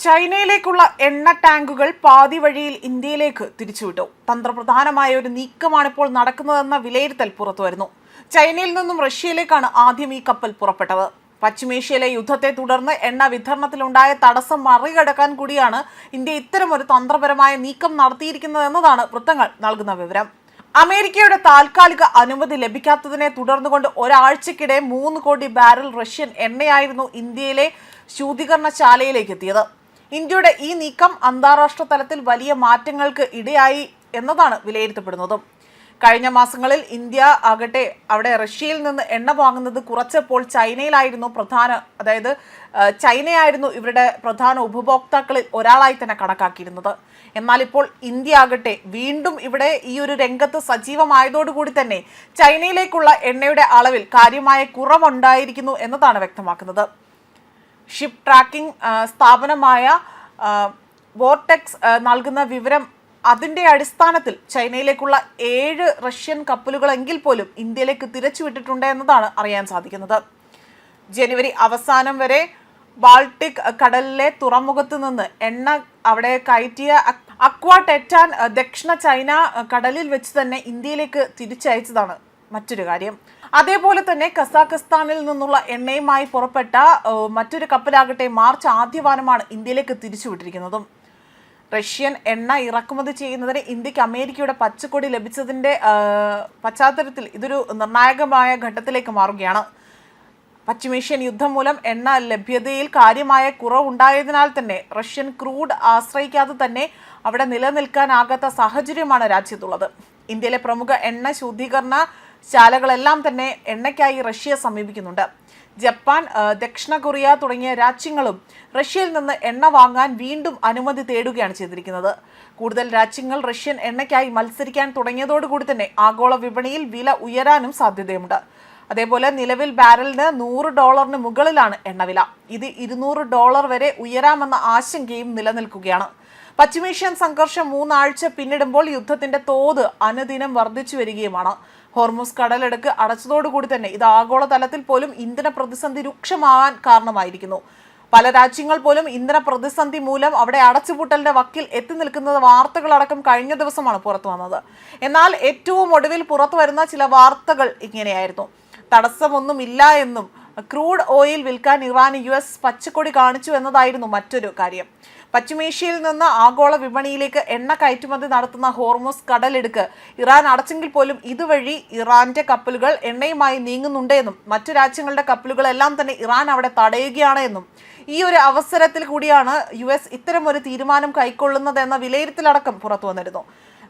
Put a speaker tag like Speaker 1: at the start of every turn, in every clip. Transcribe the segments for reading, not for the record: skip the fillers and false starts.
Speaker 1: ചൈനയിലേക്കുള്ള എണ്ണ ടാങ്കുകൾ പാതി വഴിയിൽ ഇന്ത്യയിലേക്ക് തിരിച്ചുവിട്ടു. തന്ത്രപ്രധാനമായ ഒരു നീക്കമാണിപ്പോൾ നടക്കുന്നതെന്ന വിലയിരുത്തൽ പുറത്തുവരുന്നു. ചൈനയിൽ നിന്നും റഷ്യയിലേക്കാണ് ആദ്യം ഈ കപ്പൽ പുറപ്പെട്ടത്. പശ്ചിമേഷ്യയിലെ യുദ്ധത്തെ തുടർന്ന് എണ്ണ വിതരണത്തിലുണ്ടായ തടസ്സം മറികടക്കാൻ കൂടിയാണ് ഇന്ത്യ ഇത്തരമൊരു തന്ത്രപരമായ നീക്കം നടത്തിയിരിക്കുന്നതെന്നതാണ് വൃത്തങ്ങൾ നൽകുന്ന വിവരം. അമേരിക്കയുടെ താൽക്കാലിക അനുമതി ലഭിക്കാത്തതിനെ തുടർന്നുകൊണ്ട് ഒരാഴ്ചക്കിടെ 3 കോടി ബാരൽ റഷ്യൻ എണ്ണയായിരുന്നു ഇന്ത്യയിലെ ശുദ്ധീകരണശാലയിലേക്ക് എത്തിയത്. ഇന്ത്യയുടെ ഈ നീക്കം അന്താരാഷ്ട്ര തലത്തിൽ വലിയ മാറ്റങ്ങൾക്ക് ഇടയായി എന്നതാണ് വിലയിരുത്തപ്പെടുന്നത്. കഴിഞ്ഞ മാസങ്ങളിൽ ഇന്ത്യ ആകട്ടെ അവിടെ റഷ്യയിൽ നിന്ന് എണ്ണ വാങ്ങുന്നത് കുറച്ചപ്പോൾ ചൈനയായിരുന്നു ഇവരുടെ പ്രധാന ഉപഭോക്താക്കളിൽ ഒരാളായി തന്നെ കണക്കാക്കിയിരുന്നത്. എന്നാൽ ഇപ്പോൾ ഇന്ത്യ ആകട്ടെ വീണ്ടും ഇവിടെ ഈ ഒരു രംഗത്ത് സജീവമായതോടുകൂടി തന്നെ ചൈനയിലേക്കുള്ള എണ്ണയുടെ അളവിൽ കാര്യമായ കുറവുണ്ടായിരിക്കുന്നു എന്നതാണ് വ്യക്തമാക്കുന്നത്. ഷിപ്പ് ട്രാക്കിംഗ് സ്ഥാപനമായ വോർടെക്സ് നൽകുന്ന വിവരം അതിൻ്റെ അടിസ്ഥാനത്തിൽ ചൈനയിലേക്കുള്ള 7 റഷ്യൻ കപ്പലുകളെങ്കിൽ പോലും ഇന്ത്യയിലേക്ക് തിരിച്ചുവിട്ടിട്ടുണ്ട് എന്നതാണ് അറിയാൻ സാധിക്കുന്നത്. ജനുവരി അവസാനം വരെ ബാൾട്ടിക് കടലിലെ തുറമുഖത്ത് നിന്ന് എണ്ണ അവിടെ കയറ്റിയ അക്വ ടെറ്റാൻ ദക്ഷിണ ചൈന കടലിൽ വെച്ച് തന്നെ ഇന്ത്യയിലേക്ക് തിരിച്ചയച്ചതാണ് മറ്റൊരു കാര്യം. അതേപോലെ തന്നെ കസാഖിസ്ഥാനിൽ നിന്നുള്ള എണ്ണയുമായി പുറപ്പെട്ട മറ്റൊരു കപ്പലാകട്ടെ മാർച്ച് ആദ്യവാരമാണ് ഇന്ത്യയിലേക്ക് തിരിച്ചുവിട്ടിരിക്കുന്നതും. റഷ്യൻ എണ്ണ ഇറക്കുമതി ചെയ്യുന്നതിന് ഇന്ത്യക്ക് അമേരിക്കയുടെ പച്ചക്കൊടി ലഭിച്ചതിൻ്റെ പശ്ചാത്തലത്തിൽ ഇതൊരു നിർണായകമായ ഘട്ടത്തിലേക്ക് മാറുകയാണ്. പശ്ചിമേഷ്യൻ യുദ്ധം മൂലം എണ്ണ ലഭ്യതയിൽ കാര്യമായ കുറവുണ്ടായതിനാൽ തന്നെ റഷ്യൻ ക്രൂഡ് ആശ്രയിക്കാതെ തന്നെ അവിടെ നിലനിൽക്കാനാകാത്ത സാഹചര്യമാണ് രാജ്യത്തുള്ളത്. ഇന്ത്യയിലെ പ്രമുഖ എണ്ണ ശുദ്ധീകരണ ശാലകളെല്ലാം തന്നെ എണ്ണയ്ക്കായി റഷ്യയെ സമീപിക്കുന്നുണ്ട്. ജപ്പാൻ, ദക്ഷിണ കൊറിയ തുടങ്ങിയ രാജ്യങ്ങളും റഷ്യയിൽ നിന്ന് എണ്ണ വാങ്ങാൻ വീണ്ടും അനുമതി തേടുകയാണ് ചെയ്തിരിക്കുന്നത്. കൂടുതൽ രാജ്യങ്ങൾ റഷ്യൻ എണ്ണയ്ക്കായി മത്സരിക്കാൻ തുടങ്ങിയതോടുകൂടി തന്നെ ആഗോള വിപണിയിൽ വില ഉയരാനും സാധ്യതയുണ്ട്. അതേപോലെ നിലവിൽ ബാരലിന് $100 മുകളിലാണ് എണ്ണവില. ഇത് $200 വരെ ഉയരാമെന്ന ആശങ്കയും നിലനിൽക്കുകയാണ്. പശ്ചിമേഷ്യൻ സംഘർഷം 3 ആഴ്ച പിന്നിടുമ്പോൾ യുദ്ധത്തിന്റെ തോത് അനുദിനം വർദ്ധിച്ചു വരികയുമാണ്. ഹോർമുസ് കടലിടുക്ക് അടച്ചതോടുകൂടി തന്നെ ഇത് ആഗോള തലത്തിൽ പോലും ഇന്ധന പ്രതിസന്ധി രൂക്ഷമാകാൻ കാരണമായിരിക്കുന്നു. പല രാജ്യങ്ങൾ പോലും ഇന്ധന പ്രതിസന്ധി മൂലം അവിടെ അടച്ചുപൂട്ടലിന്റെ വക്കിൽ എത്തി നിൽക്കുന്നത് വാർത്തകളടക്കം കഴിഞ്ഞ ദിവസമാണ് പുറത്തു വന്നത്. എന്നാൽ ഏറ്റവും ഒടുവിൽ പുറത്തു വരുന്ന ചില വാർത്തകൾ ഇങ്ങനെയായിരുന്നു. തടസ്സമൊന്നുമില്ല എന്നും ക്രൂഡ് ഓയിൽ വിൽക്കാൻ ഇറാന് US പച്ചക്കൊടി കാണിച്ചു എന്നതായിരുന്നു മറ്റൊരു കാര്യം. പശ്ചിമേഷ്യയിൽ നിന്ന് ആഗോള വിപണിയിലേക്ക് എണ്ണ കയറ്റുമതി നടത്തുന്ന ഹോർമുസ് കടലിടുക്ക് ഇറാൻ അടച്ചെങ്കിൽ പോലും ഇതുവഴി ഇറാന്റെ കപ്പലുകൾ എണ്ണയുമായി നീങ്ങുന്നുണ്ടെന്നും മറ്റു രാജ്യങ്ങളുടെ കപ്പലുകളെല്ലാം തന്നെ ഇറാൻ അവിടെ തടയുകയാണ് എന്നും ഈ ഒരു അവസരത്തിൽ കൂടിയാണ് US ഇത്തരമൊരു തീരുമാനം കൈക്കൊള്ളുന്നതെന്ന വിലയിരുത്തലടക്കം പുറത്തു വന്നിരുന്നു.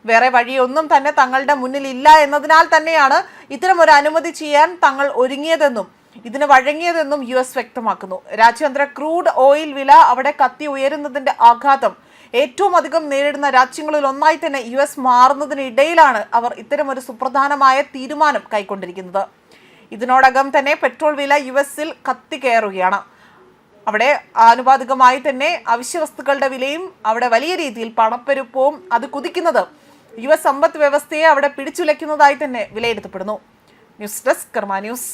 Speaker 1: വേറെ വഴിയൊന്നും തന്നെ തങ്ങളുടെ മുന്നിൽ ഇല്ല എന്നതിനാൽ തന്നെയാണ് ഇത്തരമൊരു അനുമതി ചെയ്യാൻ തങ്ങൾ ഒരുങ്ങിയതെന്നും ഇതിന് വഴങ്ങിയതെന്നും US വ്യക്തമാക്കുന്നു. രാജ്യാന്തര ക്രൂഡ് ഓയിൽ വില അവിടെ കത്തി ഉയരുന്നതിന്റെ ആഘാതം ഏറ്റവും അധികം നേരിടുന്ന രാജ്യങ്ങളിൽ ഒന്നായി തന്നെ US മാറുന്നതിനിടയിലാണ് അവർ ഇത്തരമൊരു സുപ്രധാനമായ തീരുമാനം കൈക്കൊണ്ടിരിക്കുന്നത്. ഇതിനോടകം തന്നെ പെട്രോൾ വില US-ൽ കത്തി കയറുകയാണ്. അവിടെ ആനുപാതികമായി തന്നെ അവശ്യവസ്തുക്കളുടെ വിലയും അവിടെ വലിയ രീതിയിൽ പണപ്പെരുപ്പവും അത് കുതിക്കുന്നത് US സമ്പദ് വ്യവസ്ഥയെ അവിടെ പിടിച്ചുലയ്ക്കുന്നതായി തന്നെ വിലയിരുത്തപ്പെടുന്നു. ന്യൂസ് ഡെസ്ക് കർമ്മ ന്യൂസ്.